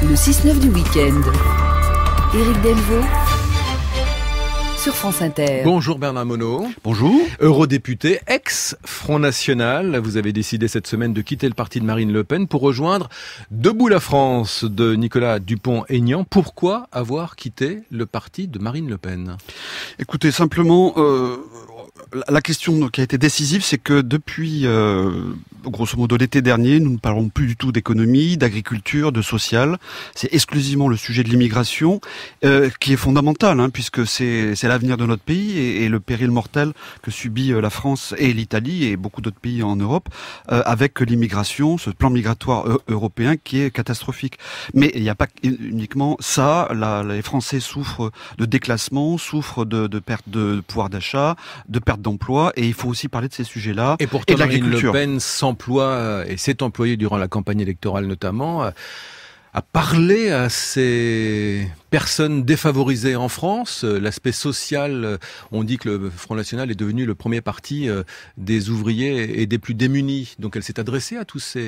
Le 6-9 du week-end. Éric Delvaux sur France Inter. Bonjour Bernard Monod. Bonjour. Eurodéputé, ex-Front National. Vous avez décidé cette semaine de quitter le parti de Marine Le Pen pour rejoindre Debout la France de Nicolas Dupont-Aignan. Pourquoi avoir quitté le parti de Marine Le Pen ? Écoutez, simplement, la question qui a été décisive, c'est que depuis, grosso modo, l'été dernier, nous ne parlons plus du tout d'économie, d'agriculture, de social. C'est exclusivement le sujet de l'immigration qui est fondamental, puisque c'est l'avenir de notre pays et le péril mortel que subit la France et l'Italie et beaucoup d'autres pays en Europe avec l'immigration, ce plan migratoire européen qui est catastrophique. Mais il n'y a pas uniquement ça. Les Français souffrent de déclassement, souffrent de perte de pouvoir d'achat, de perte d'emploi, et il faut aussi parler de ces sujets-là et pourtant, de l'agriculture. Marine Le Pen s'emploie et s'est employée durant la campagne électorale notamment à parler à ces personnes défavorisées en France. L'aspect social, on dit que le Front National est devenu le premier parti des ouvriers et des plus démunis. Donc elle s'est adressée à tous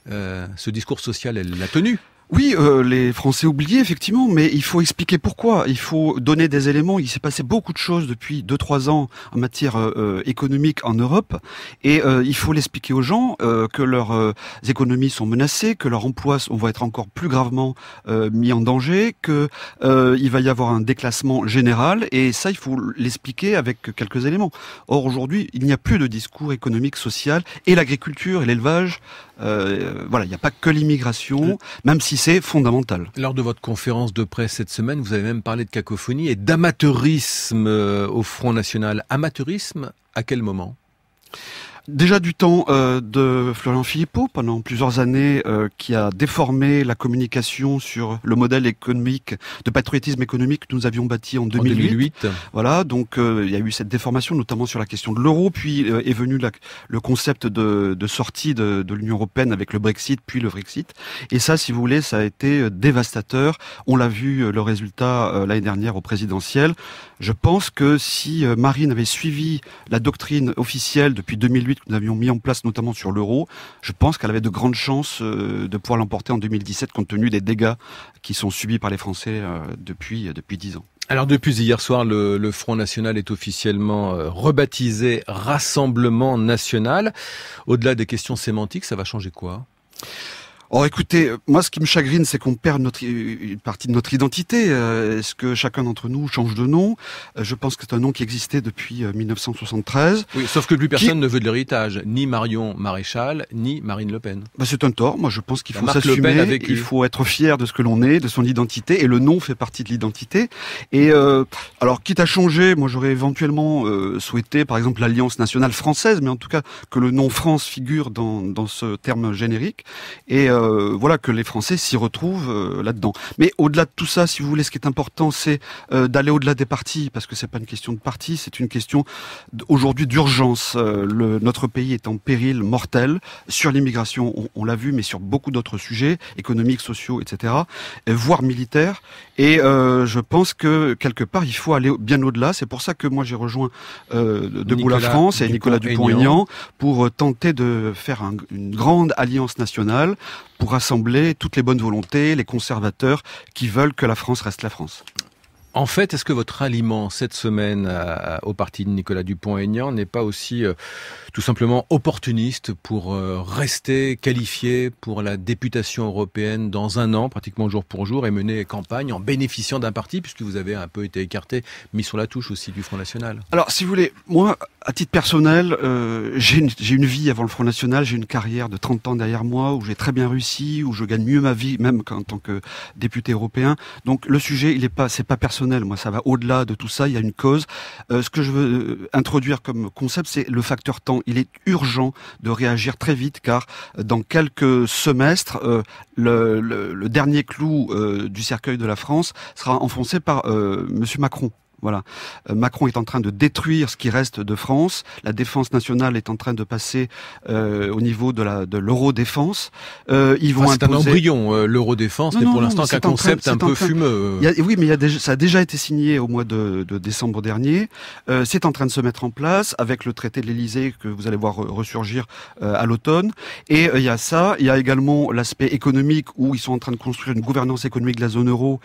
ce discours social, elle l'a tenu. Oui, les Français oubliés, effectivement, mais il faut expliquer pourquoi. Il faut donner des éléments. Il s'est passé beaucoup de choses depuis 2-3 ans en matière économique en Europe, et il faut l'expliquer aux gens que leurs économies sont menacées, que leurs emplois vont être encore plus gravement mis en danger, que il va y avoir un déclassement général, et ça, il faut l'expliquer avec quelques éléments. Or, aujourd'hui, il n'y a plus de discours économique, social, et l'agriculture et l'élevage, voilà, il n'y a pas que l'immigration, même si c'est fondamental. Lors de votre conférence de presse cette semaine, vous avez même parlé de cacophonie et d'amateurisme au Front National. Amateurisme, à quel moment ? Déjà du temps de Florian Philippot, pendant plusieurs années, qui a déformé la communication sur le modèle économique, de patriotisme économique que nous avions bâti en 2008. Voilà, donc il y a eu cette déformation, notamment sur la question de l'euro, puis est venu le concept de sortie de l'Union européenne avec le Brexit, puis le Frexit. Et ça, si vous voulez, ça a été dévastateur. On l'a vu, le résultat l'année dernière au présidentiel. Je pense que si Marine avait suivi la doctrine officielle depuis 2008, que nous avions mis en place notamment sur l'euro, je pense qu'elle avait de grandes chances de pouvoir l'emporter en 2017 compte tenu des dégâts qui sont subis par les Français depuis 10 ans. Alors depuis hier soir, le Front National est officiellement rebaptisé Rassemblement National. Au-delà des questions sémantiques, ça va changer quoi ? Alors écoutez, moi ce qui me chagrine, c'est qu'on perd une partie de notre identité. Est-ce que chacun d'entre nous change de nom ? Je pense que c'est un nom qui existait depuis 1973. Oui, sauf que plus personne ne veut de l'héritage, ni Marion Maréchal, ni Marine Le Pen. C'est un tort. Moi je pense qu'il faut s'assumer, il faut être fier de ce que l'on est, de son identité, et le nom fait partie de l'identité. Et alors quitte à changer, moi j'aurais éventuellement souhaité par exemple l'Alliance nationale française, mais en tout cas que le nom France figure dans ce terme générique. Et voilà, que les Français s'y retrouvent là-dedans. Mais au-delà de tout ça, si vous voulez, ce qui est important, c'est d'aller au-delà des partis, parce que c'est pas une question de parti, c'est une question aujourd'hui d'urgence. Notre pays est en péril mortel sur l'immigration, on l'a vu, mais sur beaucoup d'autres sujets, économiques, sociaux, etc., voire militaires. Et je pense que quelque part, il faut aller bien au-delà. C'est pour ça que moi j'ai rejoint Debout la France et Nicolas Dupont-Aignan pour tenter de faire une grande alliance nationale pour rassembler toutes les bonnes volontés, les conservateurs qui veulent que la France reste la France. En fait, est-ce que votre ralliement cette semaine au parti de Nicolas Dupont-Aignan n'est pas aussi tout simplement opportuniste pour rester qualifié pour la députation européenne dans un an, pratiquement jour pour jour, et mener campagne en bénéficiant d'un parti, puisque vous avez un peu été écarté, mis sur la touche aussi du Front National ? Alors, si vous voulez, moi, à titre personnel, j'ai une vie avant le Front National, j'ai une carrière de 30 ans derrière moi, où j'ai très bien réussi, où je gagne mieux ma vie, même qu'en tant que député européen. Donc, le sujet, c'est pas personnel. Moi, ça va au-delà de tout ça. Il y a une cause. Ce que je veux introduire comme concept, c'est le facteur temps. Il est urgent de réagir très vite, car dans quelques semestres, le dernier clou du cercueil de la France sera enfoncé par Monsieur Macron. Voilà. Macron est en train de détruire ce qui reste de France. La défense nationale est en train de passer au niveau de l'eurodéfense. Ils vont c'est un embryon, l'eurodéfense, mais pour l'instant qu'un concept un peu fumeux. Oui, mais ça a déjà été signé au mois de décembre dernier. C'est en train de se mettre en place avec le traité de l'Élysée que vous allez voir ressurgir à l'automne. Et il y a ça. Il y a également l'aspect économique où ils sont en train de construire une gouvernance économique de la zone euro,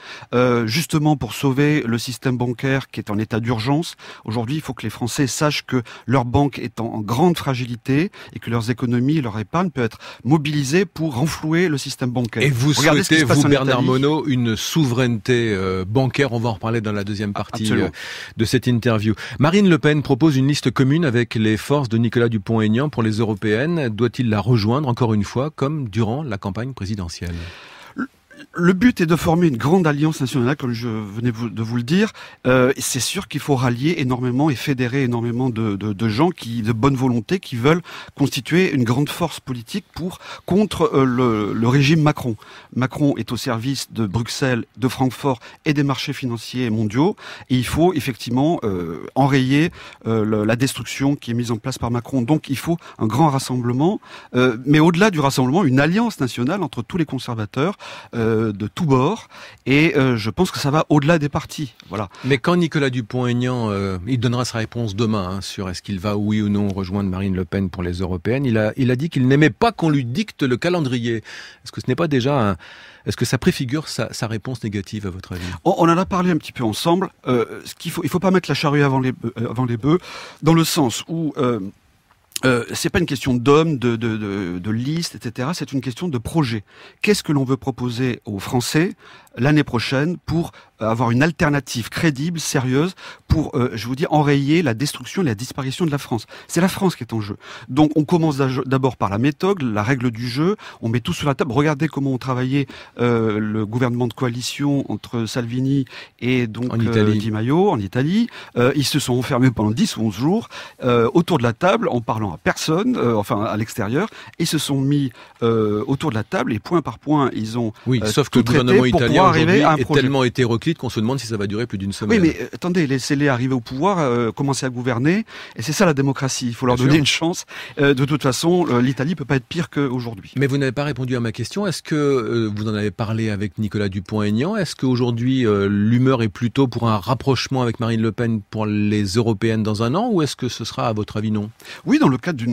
justement pour sauver le système bancaire qui est en état d'urgence. Aujourd'hui, il faut que les Français sachent que leur banque est en grande fragilité et que leurs économies et leur épargne peuvent être mobilisées pour renflouer le système bancaire. Et vous souhaitez, vous, Bernard Monod, une souveraineté bancaire. On va en reparler dans la deuxième partie de cette interview. Marine Le Pen propose une liste commune avec les forces de Nicolas Dupont-Aignan pour les européennes. Doit-il la rejoindre, encore une fois, comme durant la campagne présidentielle ? Le but est de former une grande alliance nationale, comme je venais de vous le dire. C'est sûr qu'il faut rallier énormément et fédérer énormément de gens de bonne volonté qui veulent constituer une grande force politique contre le régime Macron. Macron est au service de Bruxelles, de Francfort et des marchés financiers mondiaux. Et il faut effectivement enrayer la destruction qui est mise en place par Macron. Donc il faut un grand rassemblement, mais au-delà du rassemblement, une alliance nationale entre tous les conservateurs de tous bords, et je pense que ça va au-delà des partis. Voilà. Mais quand Nicolas Dupont-Aignan, il donnera sa réponse demain sur est-ce qu'il va oui ou non rejoindre Marine Le Pen pour les européennes, il a dit qu'il n'aimait pas qu'on lui dicte le calendrier. Est-ce que ce n'est pas déjà est-ce que ça préfigure sa réponse négative à votre avis ? On en a parlé un petit peu ensemble. Il faut pas mettre la charrue avant les bœufs, dans le sens où c'est pas une question d'hommes, de listes, etc. C'est une question de projet. Qu'est-ce que l'on veut proposer aux Français l'année prochaine pour avoir une alternative crédible, sérieuse, pour, je vous dis, enrayer la destruction et la disparition de la France. C'est la France qui est en jeu. Donc on commence d'abord par la méthode, la règle du jeu, on met tout sur la table. Regardez comment ont travaillé le gouvernement de coalition entre Salvini et donc Di Maio en Italie. Ils se sont enfermés pendant 10 ou 11 jours autour de la table en parlant à personne, enfin à l'extérieur. Ils se sont mis autour de la table et point par point, ils ont sauf que le gouvernement italien aujourd'hui est tellement hétéroclite qu'on se demande si ça va durer plus d'une semaine. Oui, mais attendez, laissez-les arriver au pouvoir, commencer à gouverner, et c'est ça la démocratie. Il faut leur donner une chance. De toute façon, l'Italie peut pas être pire qu'aujourd'hui. Mais vous n'avez pas répondu à ma question. Est-ce que vous en avez parlé avec Nicolas Dupont-Aignan ? Est-ce qu'aujourd'hui, l'humeur est plutôt pour un rapprochement avec Marine Le Pen pour les européennes dans un an, ou est-ce que ce sera, à votre avis, non ? Oui, dans le cadre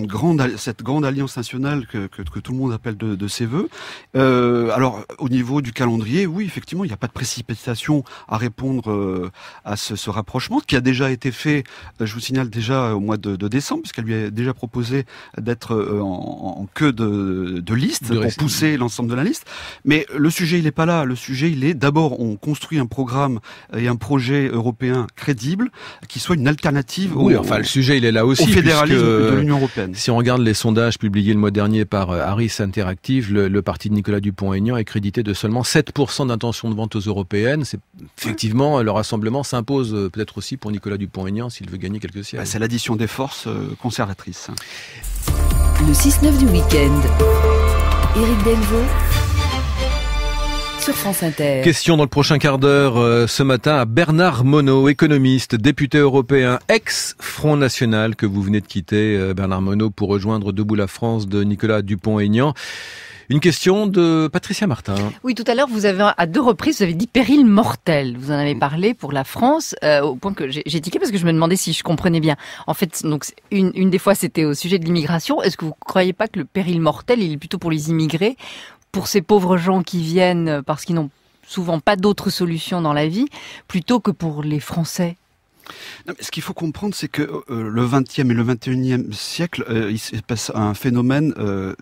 cette grande alliance nationale que tout le monde appelle de ses voeux. Alors, au niveau du calendrier, oui, effectivement, il n'y a pas de précipitation à répondre à ce rapprochement, qui a déjà été fait, je vous signale déjà au mois de décembre, puisqu'elle lui a déjà proposé d'être en queue de liste, pour pousser l'ensemble de la liste. Mais le sujet, il n'est pas là. Le sujet, il est d'abord, on construit un programme et un projet européen crédible, qui soit une alternative le sujet, il est là aussi, au fédéralisme de l'Union européenne. Si on regarde les sondages publiés le mois dernier par Harris Interactive, le parti de Nicolas Dupont-Aignan est crédité de seulement 7% d'intention de vente aux européennes. C'est effectivement, le rassemblement s'impose peut-être aussi pour Nicolas Dupont-Aignan s'il veut gagner quelques sièges. C'est l'addition des forces conservatrices. Le 6-9 du week-end. Éric Delvaux sur France Inter. Question dans le prochain quart d'heure ce matin à Bernard Monod, économiste, député européen, ex-Front National que vous venez de quitter, Bernard Monod, pour rejoindre Debout la France de Nicolas Dupont-Aignan. Une question de Patricia Martin. Oui, tout à l'heure, vous avez à 2 reprises, vous avez dit péril mortel. Vous en avez parlé pour la France, au point que j'ai tiqué parce que je me demandais si je comprenais bien. En fait, donc une des fois, c'était au sujet de l'immigration. Est-ce que vous ne croyez pas que le péril mortel, il est plutôt pour les immigrés, pour ces pauvres gens qui viennent parce qu'ils n'ont souvent pas d'autre solution dans la vie, plutôt que pour les Français ? Non, mais ce qu'il faut comprendre, c'est que le XXe et le XXIe siècle, il se passe un phénomène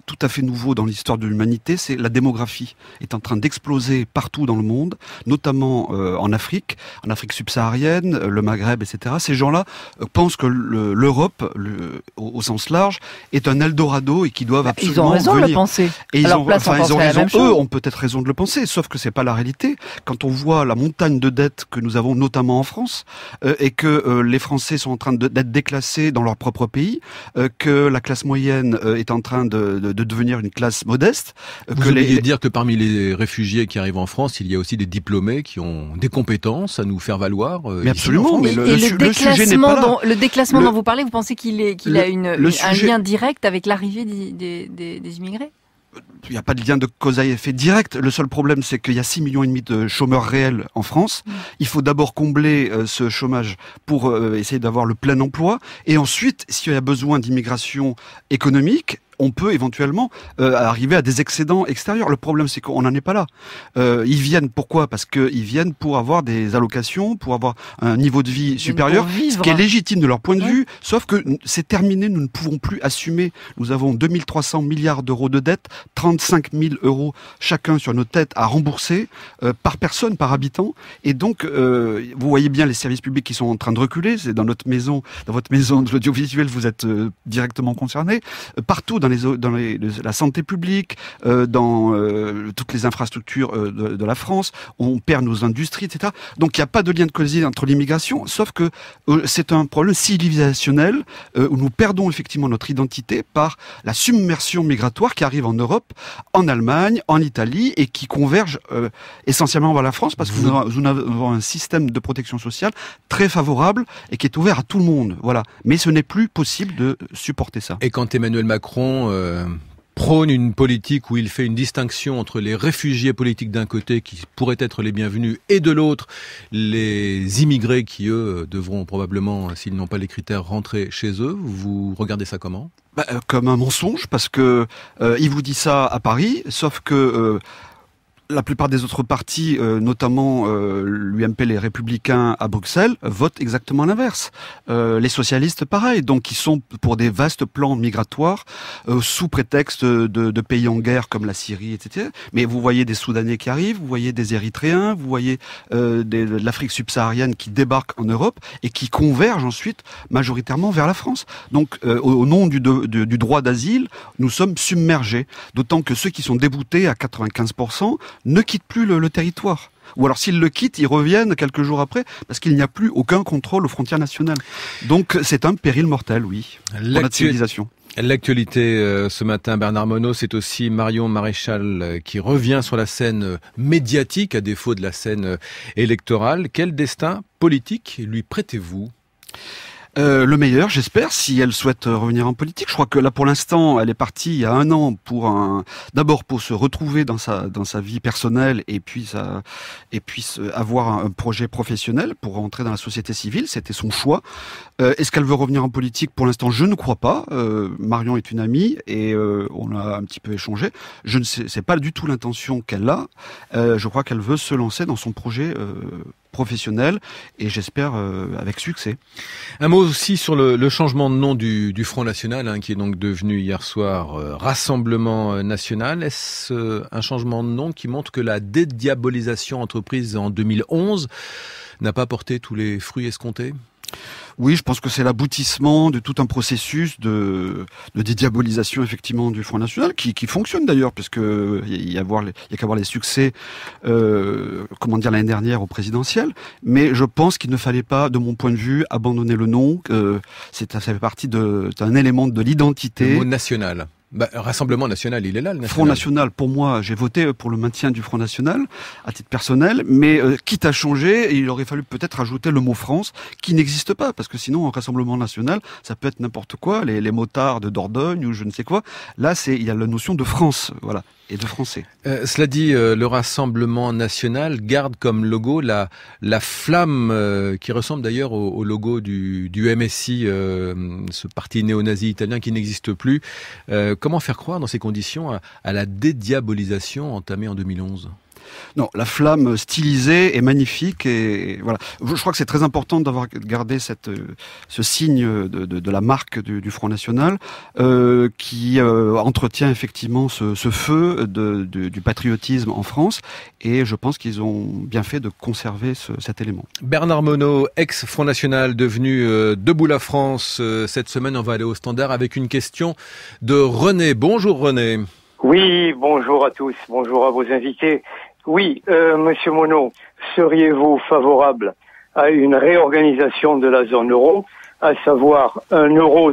tout à fait nouveau dans l'histoire de l'humanité, c'est la démographie est en train d'exploser partout dans le monde, notamment en Afrique subsaharienne, le Maghreb, etc. Ces gens-là pensent que l'Europe, au sens large, est un Eldorado et qu'ils doivent absolument venir. Ils ont raison de le penser. Et ils ont raison, eux ont peut-être raison de le penser, sauf que c'est pas la réalité. Quand on voit la montagne de dettes que nous avons notamment en France, et que les Français sont en train d'être déclassés dans leur propre pays, que la classe moyenne est en train de devenir une classe modeste. Vous oubliez de dire que parmi les réfugiés qui arrivent en France, il y a aussi des diplômés qui ont des compétences à nous faire valoir. Mais absolument. Mais le sujet n'est pas là. Le déclassement dont vous parlez, vous pensez qu'il a un lien direct avec l'arrivée des immigrés? Il n'y a pas de lien de cause à effet direct. Le seul problème, c'est qu'il y a 6,5 millions de chômeurs réels en France. Il faut d'abord combler ce chômage pour essayer d'avoir le plein emploi. Et ensuite, s'il y a besoin d'immigration économique, on peut éventuellement arriver à des excédents extérieurs. Le problème, c'est qu'on n'en est pas là. Ils viennent pourquoi? Parce qu'ils viennent pour avoir des allocations, pour avoir un niveau de vie supérieur, ce qui est légitime de leur point de vue, sauf que c'est terminé, nous ne pouvons plus assumer. Nous avons 2300 milliards d'euros de dettes, 35 000 euros chacun sur nos têtes à rembourser par personne, par habitant. Et donc, vous voyez bien les services publics qui sont en train de reculer. C'est dans votre maison de l'audiovisuel, vous êtes directement concernés. Partout, dans la santé publique, dans toutes les infrastructures de la France, on perd nos industries, etc. Donc il n'y a pas de lien de causalité entre l'immigration, sauf que c'est un problème civilisationnel où nous perdons effectivement notre identité par la submersion migratoire qui arrive en Europe, en Allemagne, en Italie et qui converge essentiellement vers la France parce que nous avons un système de protection sociale très favorable et qui est ouvert à tout le monde. Voilà. Mais ce n'est plus possible de supporter ça. Et quand Emmanuel Macron prône une politique où il fait une distinction entre les réfugiés politiques d'un côté qui pourraient être les bienvenus et de l'autre les immigrés qui eux devront probablement, s'ils n'ont pas les critères, rentrer chez eux. Vous regardez ça comment? Comme un mensonge, parce que il vous dit ça à Paris, sauf que la plupart des autres partis, notamment l'UMP, les Républicains à Bruxelles, votent exactement l'inverse. Les socialistes, pareil. Donc, ils sont pour des vastes plans migratoires sous prétexte de pays en guerre comme la Syrie, etc. Mais vous voyez des Soudanais qui arrivent, vous voyez des Érythréens, vous voyez de l'Afrique subsaharienne qui débarquent en Europe et qui convergent ensuite majoritairement vers la France. Donc, au nom du droit d'asile, nous sommes submergés. D'autant que ceux qui sont déboutés à 95%, ne quittent plus le territoire. Ou alors s'ils le quittent, ils reviennent quelques jours après parce qu'il n'y a plus aucun contrôle aux frontières nationales. Donc c'est un péril mortel, oui, pour notre civilisation. L'actualité ce matin, Bernard Monod, c'est aussi Marion Maréchal qui revient sur la scène médiatique à défaut de la scène électorale. Quel destin politique lui prêtez-vous ? Le meilleur, j'espère, si elle souhaite revenir en politique. Je crois que là, pour l'instant, elle est partie il y a 1 an d'abord pour se retrouver dans sa vie personnelle et puis avoir un projet professionnel pour rentrer dans la société civile. C'était son choix. Est-ce qu'elle veut revenir en politique? Pour l'instant, je ne crois pas. Marion est une amie et on a un petit peu échangé. Je ne sais, c'est pas du tout l'intention qu'elle a. Je crois qu'elle veut se lancer dans son projet professionnel et j'espère avec succès. Un mot aussi sur le changement de nom du Front National qui est donc devenu hier soir Rassemblement National. Est-ce un changement de nom qui montre que la dédiabolisation entreprise en 2011 n'a pas porté tous les fruits escomptés ? Oui, je pense que c'est l'aboutissement de tout un processus de dédiabolisation effectivement du Front National qui fonctionne d'ailleurs, puisque il y a qu'à voir les succès l'année dernière au présidentiel. Mais je pense qu'il ne fallait pas, de mon point de vue, abandonner le nom. Ça fait partie d'un élément de l'identité. Le mot national. Rassemblement National, il est là, le National. Front National, pour moi, j'ai voté pour le maintien du Front National, à titre personnel, mais quitte à changer, il aurait fallu peut-être ajouter le mot France, qui n'existe pas, parce que sinon, un Rassemblement National, ça peut être n'importe quoi, les motards de Dordogne ou je ne sais quoi. Là, il y a la notion de France, voilà, et de français. Cela dit, le Rassemblement National garde comme logo la flamme qui ressemble d'ailleurs au logo du MSI, ce parti néo-nazi italien qui n'existe plus. Comment faire croire dans ces conditions à la dédiabolisation entamée en 2011 ? Non, la flamme stylisée est magnifique et voilà. Je crois que c'est très important d'avoir gardé ce signe de la marque du Front National qui entretient effectivement ce feu du patriotisme en France et je pense qu'ils ont bien fait de conserver cet élément. Bernard Monod, ex-Front National devenu Debout la France. Cette semaine, on va aller au Standard avec une question de René. Bonjour René. Oui, bonjour à tous, bonjour à vos invités. Oui, Monsieur Monod, seriez-vous favorable à une réorganisation de la zone euro, à savoir un euro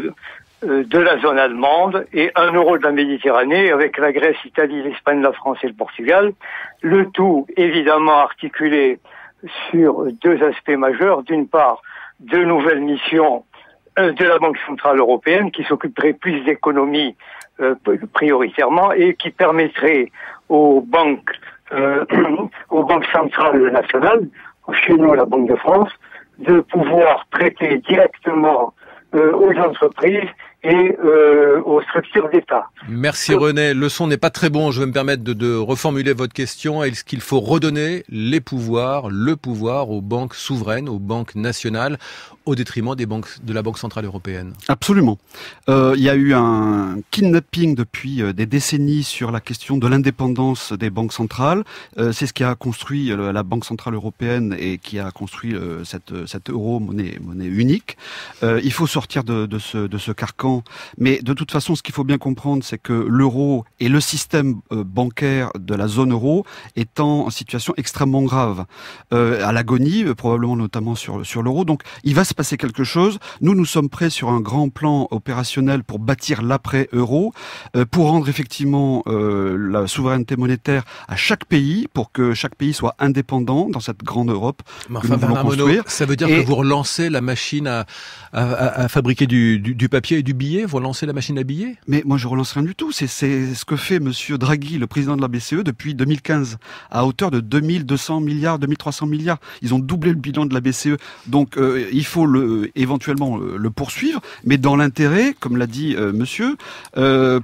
de la zone allemande et un euro de la Méditerranée avec la Grèce, l'Italie, l'Espagne, la France et le Portugal. Le tout, évidemment, articulé sur deux aspects majeurs. D'une part, deux nouvelles missions de la Banque Centrale Européenne qui s'occuperait plus d'économie prioritairement et qui permettrait aux banques centrales nationales, chez nous la Banque de France, de pouvoir prêter directement aux entreprises et aux structures d'État. Merci René. Le son n'est pas très bon. Je vais me permettre de reformuler votre question. Est-ce qu'il faut redonner le pouvoir aux banques souveraines, aux banques nationales, au détriment des banques de la Banque Centrale Européenne? Absolument. Il y a eu un kidnapping depuis des décennies sur la question de l'indépendance des banques centrales. C'est ce qui a construit la Banque Centrale Européenne et qui a construit cette euro-monnaie unique. Il faut sortir de ce carcan. Mais de toute façon, ce qu'il faut bien comprendre, c'est que l'euro et le système bancaire de la zone euro est en situation extrêmement grave, à l'agonie, probablement notamment sur l'euro. Donc, il va se passer quelque chose. Nous sommes prêts sur un grand plan opérationnel pour bâtir l'après-euro, pour rendre effectivement la souveraineté monétaire à chaque pays, pour que chaque pays soit indépendant dans cette grande Europe que nous voulons construire. Ça veut dire que vous relancez la machine à fabriquer du papier et du billet, vous relancez la machine à billets? Mais moi je relance rien du tout, c'est ce que fait monsieur Draghi, le président de la BCE, depuis 2015, à hauteur de 2200 milliards, 2300 milliards. Ils ont doublé le bilan de la BCE, donc il faut éventuellement le poursuivre, mais dans l'intérêt, comme l'a dit monsieur,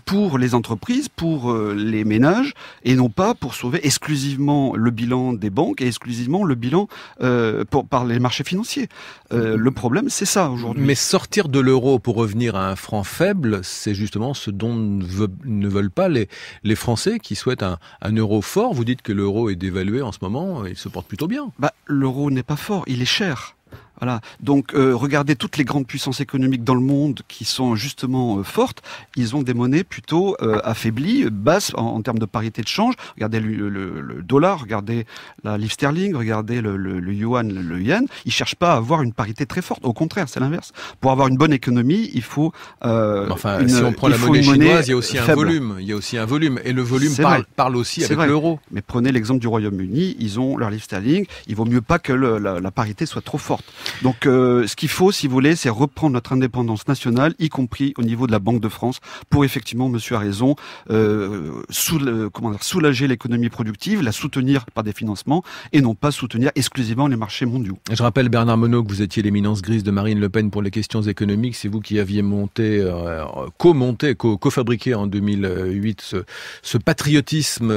pour les entreprises, pour les ménages, et non pas pour sauver exclusivement le bilan des banques et exclusivement le bilan par les marchés financiers. Le problème, c'est ça aujourd'hui. Mais sortir de l'euro pour revenir à un franc faible, c'est justement ce dont ne veulent pas les Français qui souhaitent un euro fort. Vous dites que l'euro est dévalué en ce moment, il se porte plutôt bien. L'euro n'est pas fort, il est cher. Voilà. Donc, regardez toutes les grandes puissances économiques dans le monde qui sont justement fortes. Ils ont des monnaies plutôt affaiblies, basses en termes de parité de change. Regardez le dollar, regardez la livre sterling, regardez le yuan, le yen. Ils cherchent pas à avoir une parité très forte. Au contraire, c'est l'inverse. Pour avoir une bonne économie, il faut si on prend la monnaie chinoise, il y a aussi un volume. Il y a aussi un volume. Et le volume parle aussi avec l'euro. Mais prenez l'exemple du Royaume-Uni. Ils ont leur livre sterling. Il vaut mieux pas que la parité soit trop forte. Donc, ce qu'il faut, si vous voulez, c'est reprendre notre indépendance nationale, y compris au niveau de la Banque de France, pour effectivement, monsieur a raison, soulager l'économie productive, la soutenir par des financements, et non pas soutenir exclusivement les marchés mondiaux. Je rappelle, Bernard Monod, que vous étiez l'éminence grise de Marine Le Pen pour les questions économiques. C'est vous qui aviez cofabriqué en 2008 ce patriotisme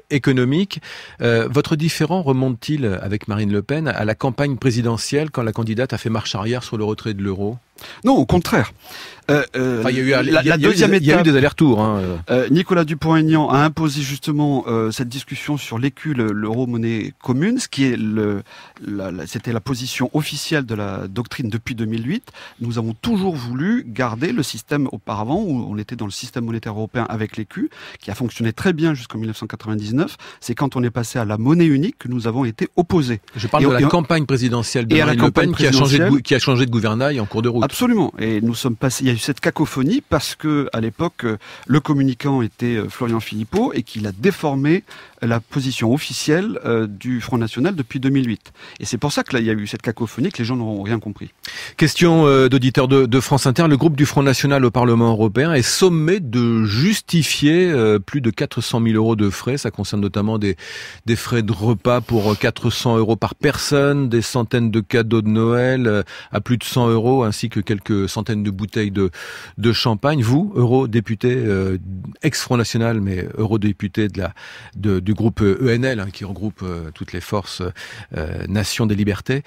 économique. Votre différend remonte-t-il avec Marine Le Pen à la campagne présidentielle quand la candidate a fait marche arrière sur le retrait de l'euro? Non, au contraire. Il y a eu des allers-retours. Nicolas Dupont-Aignan a imposé justement cette discussion sur l'écu, l'euro-monnaie commune, ce qui est c'était la position officielle de la doctrine depuis 2008. Nous avons toujours voulu garder le système auparavant, où on était dans le système monétaire européen avec l'écu, qui a fonctionné très bien jusqu'en 1999. C'est quand on est passé à la monnaie unique que nous avons été opposés. Je parle de la campagne présidentielle de Marine Le Pen qui a changé de gouvernail en cours de route. Absolument. Et nous sommes passés. Il y a eu cette cacophonie parce que à l'époque, le communicant était Florian Philippot et qu'il a déformé la position officielle du Front National depuis 2008. Et c'est pour ça que là, il y a eu cette cacophonie que les gens n'ont rien compris. Question d'auditeur de France Inter. Le groupe du Front National au Parlement européen est sommé de justifier plus de 400 000 euros de frais. Ça concerne notamment des frais de repas pour 400 euros par personne, des centaines de cadeaux de Noël à plus de 100 euros, ainsi que quelques centaines de bouteilles de champagne. Vous, eurodéputé, ex-Front National, mais eurodéputé du groupe ENL, qui regroupe toutes les forces Nation des Libertés.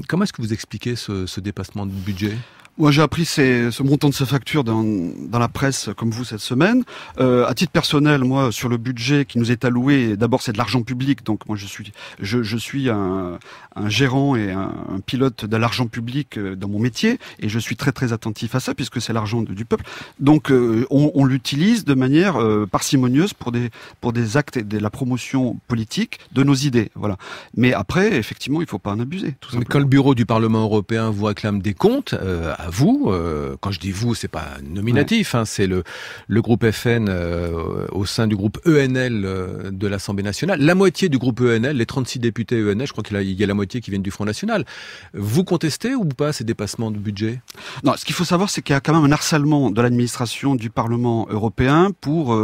Comment est-ce que vous expliquez ce dépassement de budget ? Moi, j'ai appris ce montant de ces factures dans la presse, comme vous, cette semaine. À titre personnel, moi, sur le budget qui nous est alloué, d'abord, c'est de l'argent public. Donc, moi, je suis un gérant et un pilote de l'argent public dans mon métier. Et je suis très, très attentif à ça, puisque c'est l'argent du peuple. Donc, on l'utilise de manière parcimonieuse pour des actes et de la promotion politique de nos idées. Voilà. Mais après, effectivement, il faut pas en abuser. Tout simplement. Quand le bureau du Parlement européen vous réclame des comptes, à vous, quand je dis vous, c'est pas nominatif, ouais. C'est le groupe FN au sein du groupe ENL de l'Assemblée nationale. La moitié du groupe ENL, les 36 députés ENL, je crois qu'il y a la moitié qui viennent du Front national. Vous contestez ou pas ces dépassements de budget? Non, ce qu'il faut savoir, c'est qu'il y a quand même un harcèlement de l'administration du Parlement européen pour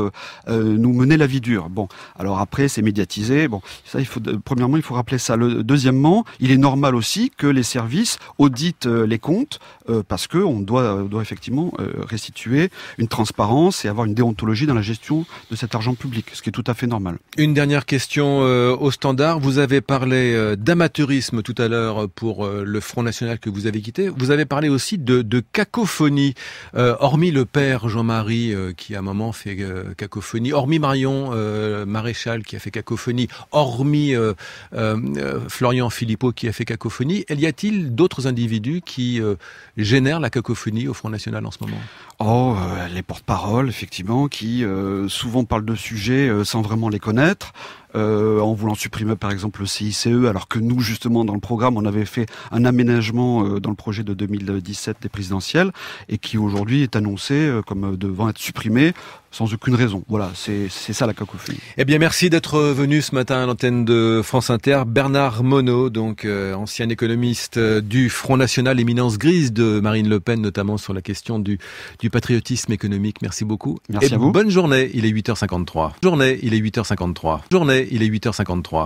nous mener la vie dure. Bon, alors après, c'est médiatisé. Bon, ça, premièrement, il faut rappeler ça. Deuxièmement, il est normal aussi que les services auditent les comptes parce que on doit effectivement restituer une transparence et avoir une déontologie dans la gestion de cet argent public, ce qui est tout à fait normal. Une dernière question au standard. Vous avez parlé d'amateurisme tout à l'heure pour le Front national que vous avez quitté. Vous avez parlé aussi de cacophonie. Hormis le père Jean-Marie qui à un moment fait cacophonie, hormis Marion Maréchal qui a fait cacophonie, hormis Florian Philippot qui a fait cacophonie, y a-t-il d'autres individus qui génèrent la cacophonie au Front national en ce moment? Les porte-paroles, effectivement, qui souvent parlent de sujets sans vraiment les connaître. En voulant supprimer par exemple le CICE, alors que nous justement dans le programme on avait fait un aménagement dans le projet de 2017 des présidentielles et qui aujourd'hui est annoncé comme devant être supprimé sans aucune raison. Voilà, c'est ça la cacophonie. Eh bien merci d'être venu ce matin à l'antenne de France Inter. Bernard Monod, donc ancien économiste du Front national, éminence grise de Marine Le Pen notamment sur la question du patriotisme économique. Merci beaucoup. Merci à vous. Bonne journée, il est 8h53. Il est 8h53.